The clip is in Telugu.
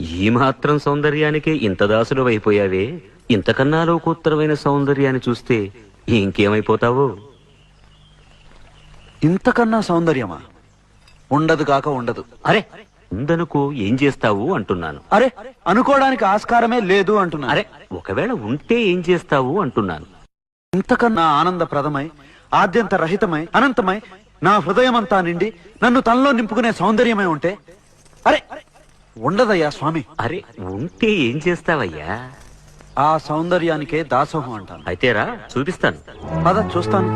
ఈ మాత్రం సౌందర్యానికే ఇంత దాసుడు అయిపోయావే, ఇంతకన్నా లోకోత్తరమైన సౌందర్యాన్ని చూస్తే ఇంకేమైపోతావో. ఇంతకన్నా సౌందర్యమా? ఉండదు కాక ఉండదు. అరే ఉందనుకో ఏం చేస్తావు అంటున్నాను. అరే అనుకోవడానికి ఆస్కారమే లేదు అంటున్నా. అరే ఒకవేళ ఉంటే ఏం చేస్తావు అంటున్నాను. ఇంతకన్నా ఆనందప్రదమై, ఆద్యంత రహితమై, అనంతమై, నా హృదయమంతా నిండి నన్ను తనలో నింపుకునే సౌందర్యమై ఉంటే అరే ఉండదయ్యా స్వామి. అరే ఉంటే ఏం చేస్తావయ్యా? ఆ సౌందర్యానికే దాసోహం అంటాను. అయితేరా చూపిస్తాను. పద చూస్తాను.